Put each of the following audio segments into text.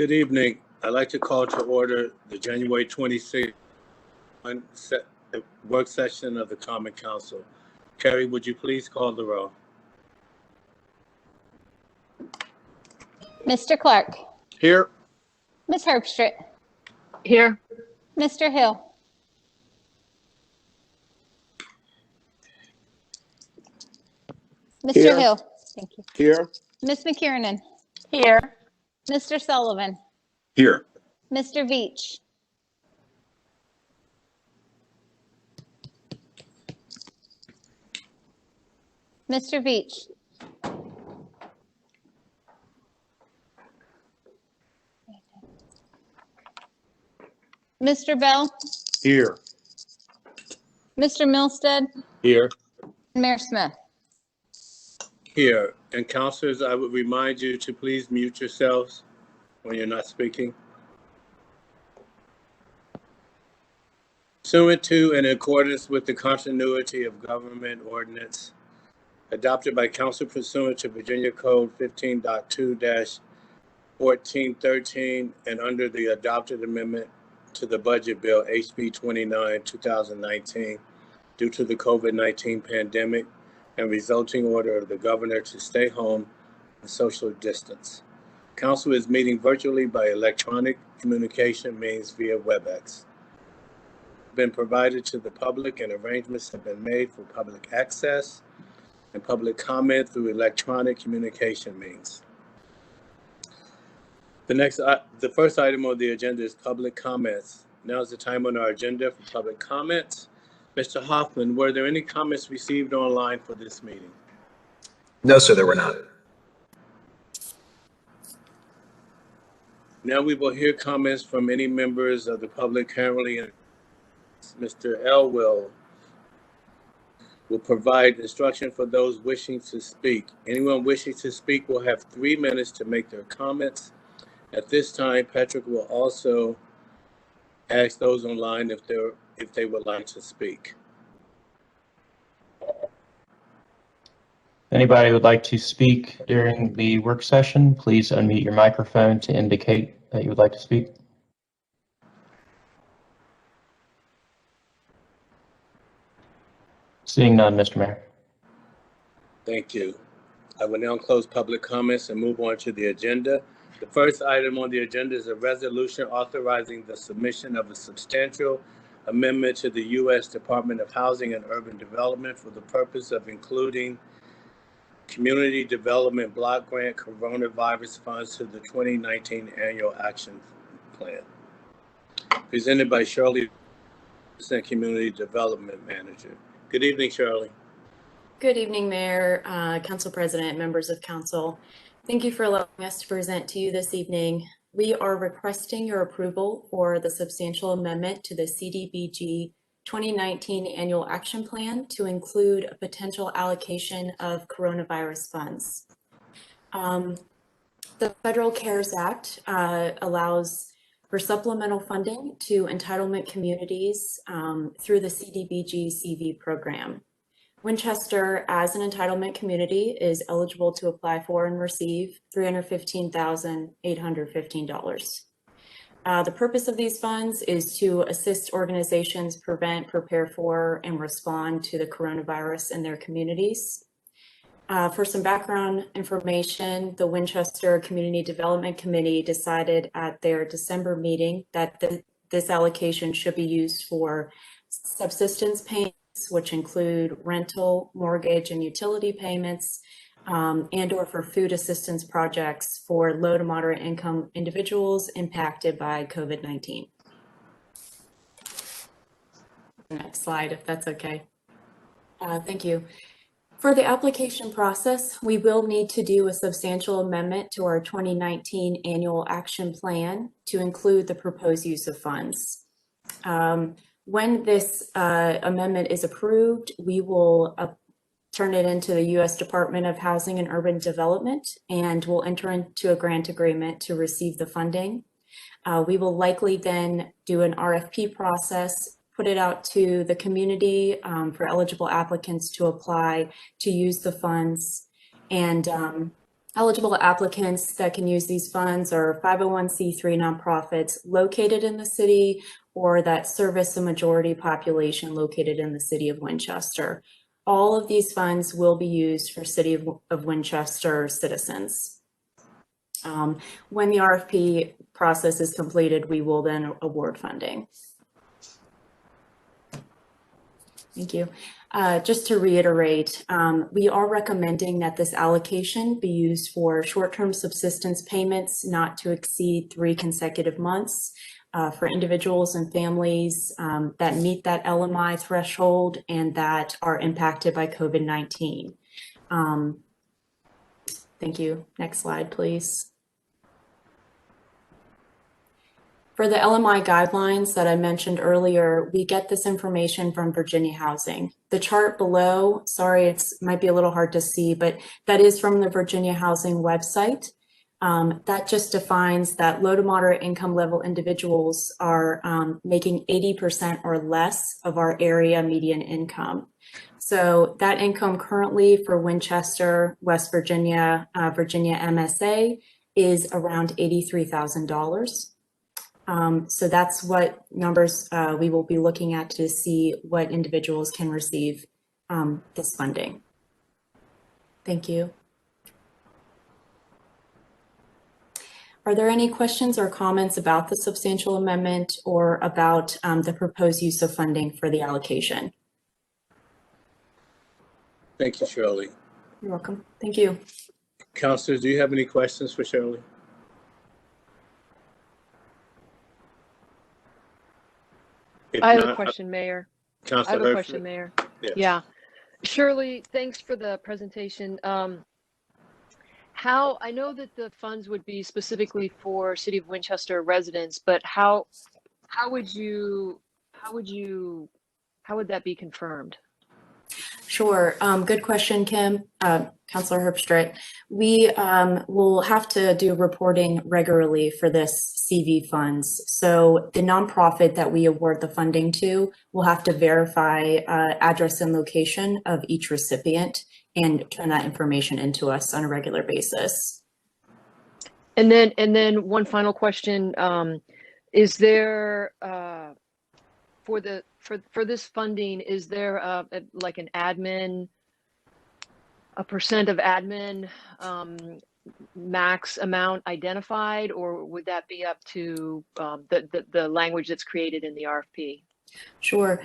Good evening. I'd like to call to order the January 26th work session of the Common Council. Carrie, would you please call the roll? Mr. Clark. Here. Ms. Herbstritt. Here. Mr. Hill. Mr. Here. Hill. Thank you. Here. Ms. McKiernan. Here. Mr. Sullivan. Here. Mr. Veach. Mr. Veach. Mr. Bell. Here. Mr. Milstead. Here. Mayor Smith. Here. And councilors, I would remind you to please mute yourselves when you're not speaking. Pursuant to and in accordance with the continuity of government ordinance adopted by council pursuant to Virginia Code 15.2-1413 and under the adopted amendment to the budget bill HB 29, 2019, due to the COVID-19 pandemic and resulting order of the governor to stay home and social distance. Council is meeting virtually by electronic communication means via WebEx. Been provided to the public and arrangements have been made for public access and public comment through electronic communication means. The first item on the agenda is public comments. Now is the time on our agenda for public comments. Mr. Hoffman, were there any comments received online for this meeting? No, sir, there were not. Now we will hear comments from any members of the public currently. Mr. Elwell will provide instruction for those wishing to speak. Anyone wishing to speak will have 3 minutes to make their comments. At this time, Patrick will also ask those online if they would like to speak. Anybody would like to speak during the work session, please unmute your microphone to indicate that you would like to speak. Seeing none, Mr. Mayor. Thank you. I will now close public comments and move on to the agenda. The first item on the agenda is a resolution authorizing the submission of a substantial amendment to the U.S. Department of Housing and Urban Development for the purpose of including Community Development Block Grant Coronavirus Funds to the 2019 Annual Action Plan. Presented by Shirley, Community Development Manager. Good evening, Shirley. Good evening, Mayor, Council President, members of Council. Thank you for allowing us to present to you this evening. We are requesting your approval for the substantial amendment to the CDBG 2019 Annual Action Plan to include a potential allocation of coronavirus funds. The Federal CARES Act allows for supplemental funding to entitlement communities through the CDBG CV program. Winchester, as an entitlement community, is eligible to apply for and receive $315,815. The purpose of these funds is to assist organizations prevent, prepare for, and respond to the coronavirus in their communities. For some background information, the Winchester Community Development Committee decided at their December meeting that this allocation should be used for subsistence payments, which include rental, mortgage, and utility payments, and or for food assistance projects for low to moderate income individuals impacted by COVID-19. Next slide, if that's okay. Thank you. For the application process, we will need to do a substantial amendment to our 2019 Annual Action Plan to include the proposed use of funds. When this amendment is approved, we will turn it into the U.S. Department of Housing and Urban Development, and we'll enter into a grant agreement to receive the funding. We will likely then do an RFP process, put it out to the community for eligible applicants to apply to use the funds, and Eligible applicants that can use these funds are 501c3 nonprofits located in the city or that service a majority population located in the city of Winchester. All of these funds will be used for City of Winchester citizens. When the RFP process is completed, we will then award funding. Thank you. Just to reiterate, we are recommending that this allocation be used for short-term subsistence payments not to exceed 3 consecutive months for individuals and families that meet that LMI threshold and that are impacted by COVID-19. Thank you. Next slide, please. For the LMI guidelines that I mentioned earlier, we get this information from Virginia Housing. The chart below, sorry, it might be a little hard to see, but that is from the Virginia Housing website. That just defines that low to moderate income level individuals are making 80% or less of our area median income. So that income currently for Winchester, West Virginia, Virginia MSA is around $83,000. So that's what numbers we will be looking at to see what individuals can receive this funding. Thank you. Are there any questions or comments about the substantial amendment or about the proposed use of funding for the allocation? Thank you, Shirley. You're welcome. Thank you. Councilors, do you have any questions for Shirley? If I have a not, question, Mayor. I Councilor have a Herford? question, Mayor. Yes. Yeah. Shirley, thanks for the presentation. How, I know that the funds would be specifically for City of Winchester residents, but how would that be confirmed? Sure. Good question, Kim. Councilor Herbstreit. We will have to do reporting regularly for this CV funds. So the nonprofit that we award the funding to will have to verify address and location of each recipient and turn that information into us on a regular basis. And then one final question, is there for this funding, is there like an admin, a percent of admin max amount identified, or would that be up to the language that's created in the RFP? Sure.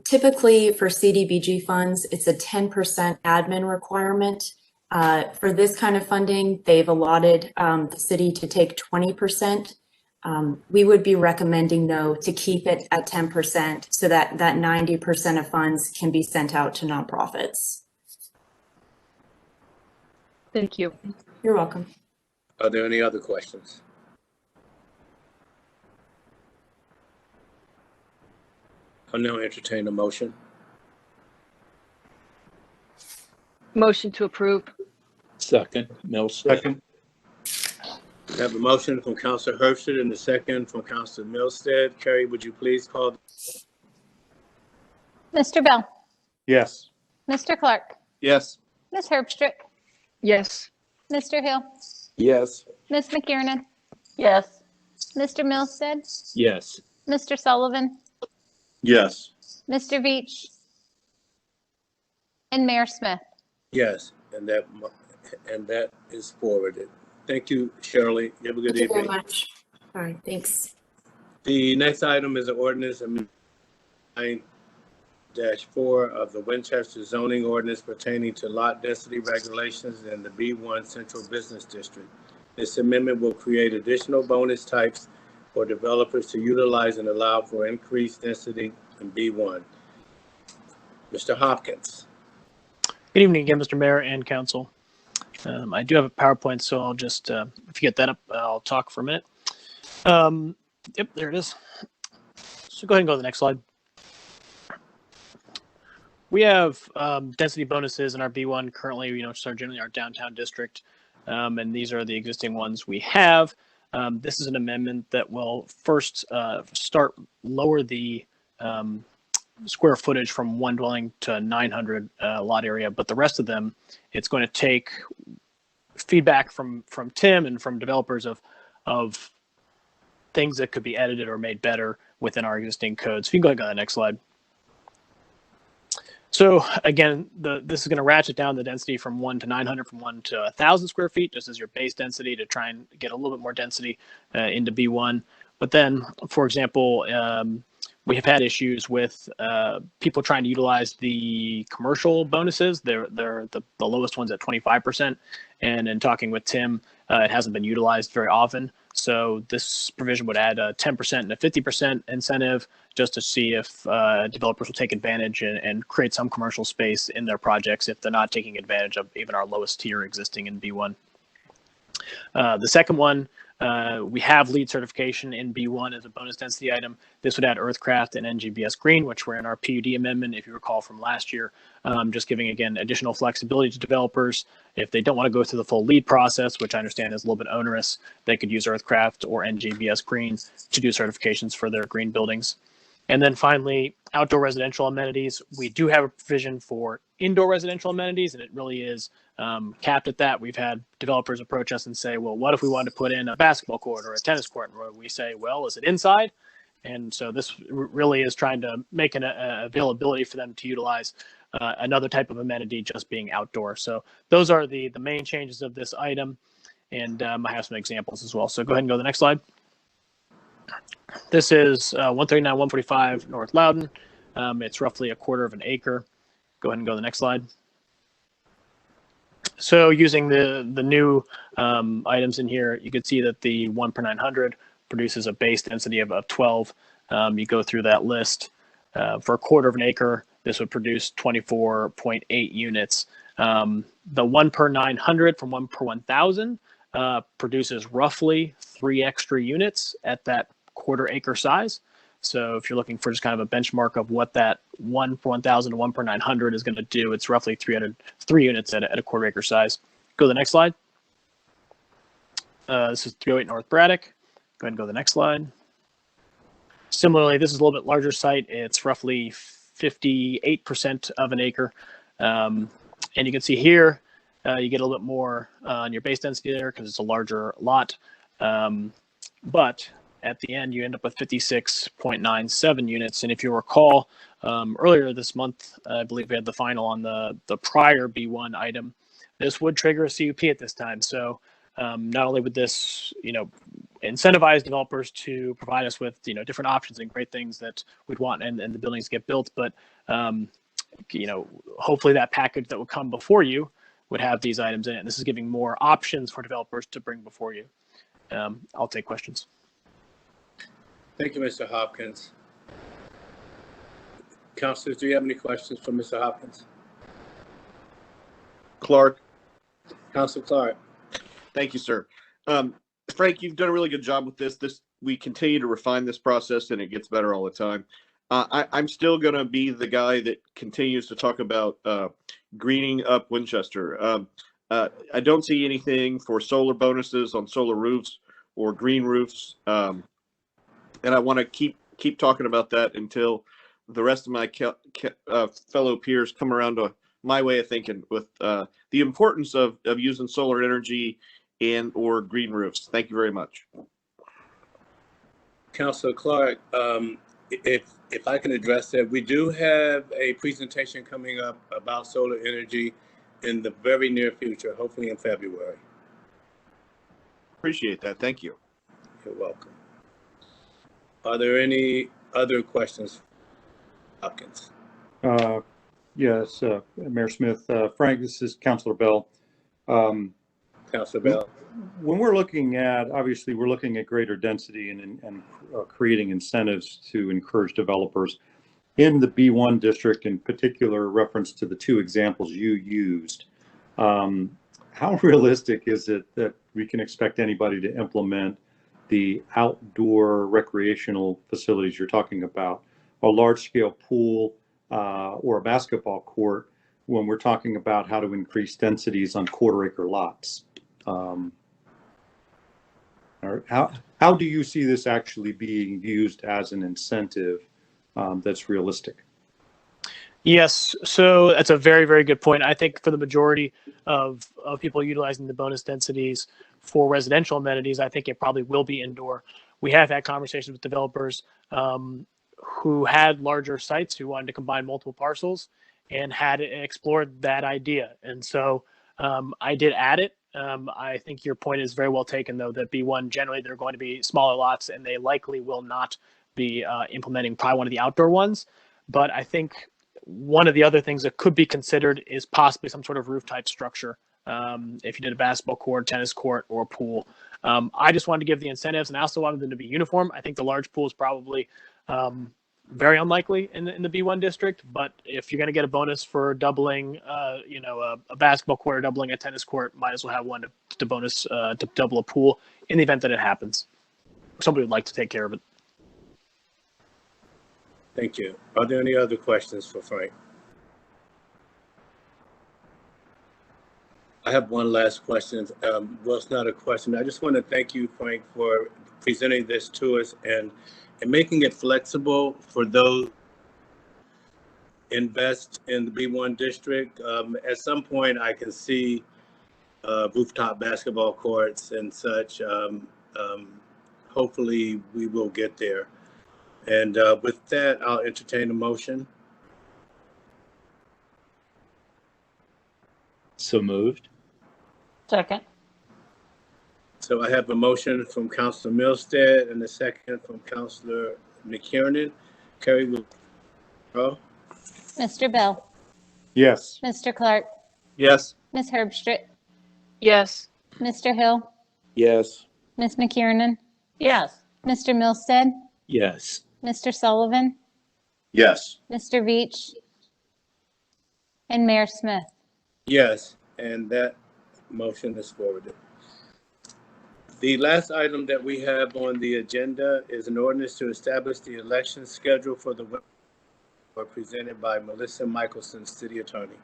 Typically for CDBG funds, it's a 10% admin requirement. For this kind of funding, they've allotted the city to take 20%. We would be recommending, though, to keep it at 10% so that 90% of funds can be sent out to nonprofits. Thank you. You're welcome. Are there any other questions? I'll now entertain a motion. Motion to approve. Second, Milstead. Second. We have a motion from Councilor Herbstreit and a second from Councilor Milstead. Carrie, would you please call? Mr. Bell, Yes. Mr. Clark, Yes. Ms. Herbstreit, Yes. Mr. Hill, Yes. Ms. McKiernan, Yes. Mr. Milstead, Yes. Mr. Sullivan, Yes. Mr. Veach, and Mayor Smith. Yes, and that is forwarded. Thank you, Shirley. You have a good Thank you very evening. much. All right, thanks. The next item is an ordinance 9-4 of the Winchester zoning ordinance pertaining to lot density regulations in the B1 Central Business District. This amendment will create additional bonus types for developers to utilize and allow for increased density in B1. Mr. Hopkins. Good evening again, Mr. Mayor and Council. I do have a PowerPoint, so I'll just, if you get that up, I'll talk for a minute. Yep, there it is. So go ahead and go to the next slide. We have density bonuses in our B1 currently, which are generally our downtown district, and these are the existing ones we have. This is an amendment that will first lower the square footage from one dwelling to 900 lot area, but the rest of them, it's going to take feedback from Tim and from developers of things that could be edited or made better within our existing codes. If you can go ahead and go to the next slide. So again, this is going to ratchet down the density from 1 to 900, from 1 to 1,000 square feet, just as your base density, to try and get a little bit more density into B1. But then, for example, we have had issues with people trying to utilize the commercial bonuses. They're the lowest ones at 25%. And in talking with Tim, it hasn't been utilized very often. So this provision would add a 10% and a 50% incentive just to see if developers will take advantage and create some commercial space in their projects if they're not taking advantage of even our lowest tier existing in B1. The second one, we have LEED certification in B1 as a bonus density item. This would add Earthcraft and NGBS Green, which were in our PUD amendment, if you recall from last year, just giving, again, additional flexibility to developers. If they don't want to go through the full LEED process, which I understand is a little bit onerous, they could use Earthcraft or NGBS Green to do certifications for their green buildings. And then finally, outdoor residential amenities. We do have a provision for indoor residential amenities, and it really is capped at that. We've had developers approach us and say, well, what if we wanted to put in a basketball court or a tennis court? And we say, well, is it inside? And so this really is trying to make an availability for them to utilize another type of amenity just being outdoor. So those are the main changes of this item. And I have some examples as well. So go ahead and go to the next slide. This is 139, 145 North Loudon. It's roughly 1/4 of an acre. Go ahead and go to the next slide. So using the new items in here, you can see that the 1 per 900 produces a base density of 12. You go through that list. For 1/4 of an acre, this would produce 24.8 units. The 1 per 900 from 1 per 1,000 produces roughly 3 extra units at that 1/4 acre size. So if you're looking for just kind of a benchmark of what that 1 per 1,000 to 1 per 900 is going to do, it's roughly 3 units at a 1/4 acre size. Go to the next slide. This is 308 North Braddock. Go ahead and go to the next slide. Similarly, this is a little bit larger site. It's roughly 58% of an acre. And you can see here, you get a little bit more on your base density there because it's a larger lot. But at the end, you end up with 56.97 units. And if you recall, earlier this month, I believe we had the final on the prior B1 item. This would trigger a CUP at this time. So not only would this, incentivize developers to provide us with, different options and great things that we'd want and the buildings get built, but, hopefully that package that would come before you would have these items in it. And this is giving more options for developers to bring before you. I'll take questions. Thank you, Mr. Hopkins. Councilors, do you have any questions for Mr. Hopkins? Clark. Council Clark. Thank you, sir. Frank, you've done a really good job with this. We continue to refine this process, and it gets better all the time. I'm still going to be the guy that continues to talk about greening up Winchester. I don't see anything for solar bonuses on solar roofs or green roofs, and I want to keep talking about that until the rest of my fellow peers come around to my way of thinking with the importance of using solar energy and or green roofs. Thank you very much. Councilor Clark, if I can address that, we do have a presentation coming up about solar energy in the very near future, hopefully in February. Appreciate that. Thank you. You're welcome. Are there any other questions, Hopkins? Yes, Mayor Smith. Frank, this is Councilor Bell. Councilor Bell. When we're looking at, obviously, we're looking at greater density and creating incentives to encourage developers in the B1 district, in particular, reference to the 2 examples you used. How realistic is it that we can expect anybody to implement the outdoor recreational facilities you're talking about, a large-scale pool or a basketball court, when we're talking about how to increase densities on 1/4 acre lots? How do you see this actually being used as an incentive that's realistic? Yes, so that's a very, very good point. I think for the majority of people utilizing the bonus densities for residential amenities, I think it probably will be indoor. We have had conversations with developers who had larger sites who wanted to combine multiple parcels and had explored that idea. And so I did add it. I think your point is very well taken, though, that B1, generally, they're going to be smaller lots, and they likely will not be implementing probably one of the outdoor ones. But I think one of the other things that could be considered is possibly some sort of roof type structure. If you did a basketball court, tennis court, or a pool. I just wanted to give the incentives, and I also wanted them to be uniform. I think the large pool is probably very unlikely in the B1 district, but if you're going to get a bonus for doubling, a basketball court or doubling a tennis court, might as well have one to bonus to double a pool in the event that it happens. Somebody would like to take care of it. Thank you. Are there any other questions for Frank? I have one last question. Well, it's not a question. I just want to thank you, Frank, for presenting this to us and making it flexible for those invest in the B1 district. At some point, I can see rooftop basketball courts and such. Hopefully, we will get there. And with that, I'll entertain a motion. So moved. Second. So I have a motion from Councilor Milstead and a second from Councilor McKiernan. Carrie will call. Mr. Bell, Yes. Mr. Clark, Yes. Ms. Herbstritt, Yes. Mr. Hill, Yes. Ms. McKiernan, Yes. Mr. Milstead, Yes. Mr. Sullivan, Yes. Mr. Veach, and Mayor Smith. Yes, and that motion is forwarded. The last item that we have on the agenda is an ordinance to establish the election schedule for the presented by Melissa Michelson, City Attorney.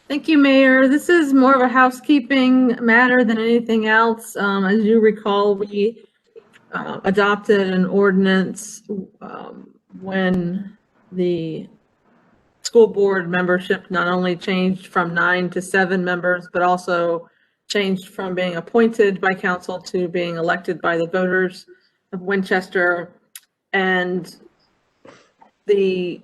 Thank you, Mayor. This is more of a housekeeping matter than anything else. As you recall, we adopted an ordinance when the school board membership not only changed from 9 to 7 members, but also changed from being appointed by council to being elected by the voters of Winchester. And the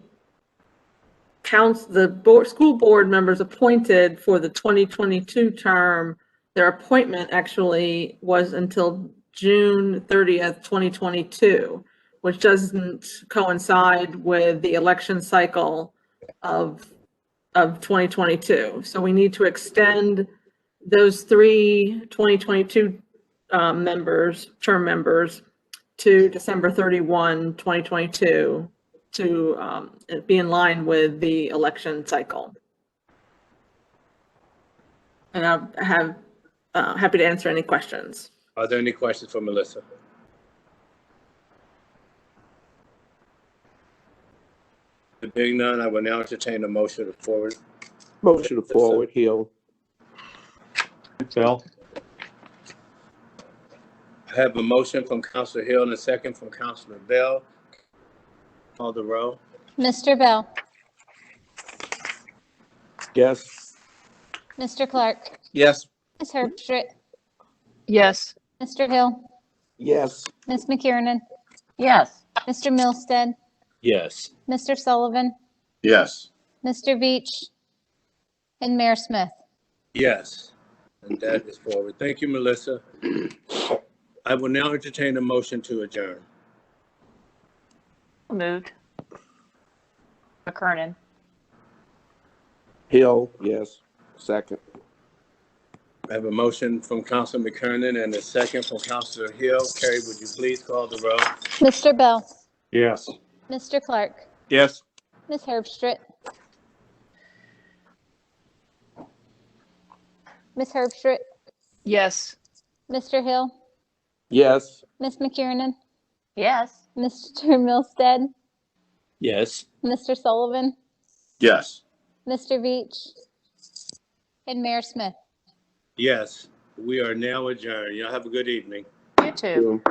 school board members appointed for the 2022 term, their appointment actually was until June 30th, 2022, which doesn't coincide with the election cycle of 2022. So we need to extend those 3 2022 term members to December 31, 2022 to be in line with the election cycle. And I have happy to answer any questions. Are there any questions for Melissa? There being none, I will now entertain a motion to forward. Motion to forward, Hill. Bell. I have a motion from Councilor Hill and a second from Councilor Bell. Call the roll. Mr. Bell, Yes. Mr. Clark, Yes. Ms. Herbstritt, Yes. Mr. Hill, Yes. Ms. McKiernan, Yes. Mr. Milstead, Yes. Mr. Sullivan, Yes. Mr. Veach, and Mayor Smith. Yes, and that is forward. Thank you, Melissa. I will now entertain a motion to adjourn. Moved. McKernan. Hill, yes. Second. I have a motion from Councilor McKernan and a second from Councilor Hill. Carrie, would you please call the roll? Mr. Bell, Yes. Mr. Clark, Yes. Ms. Herbstritt, Ms. Herbstritt, Yes. Mr. Hill, Yes. Ms. McKiernan, Yes. Mr. Milstead, Yes. Mr. Sullivan, Yes. Mr. Veach, and Mayor Smith. Yes, we are now adjourned. Y'all have a good evening. You too.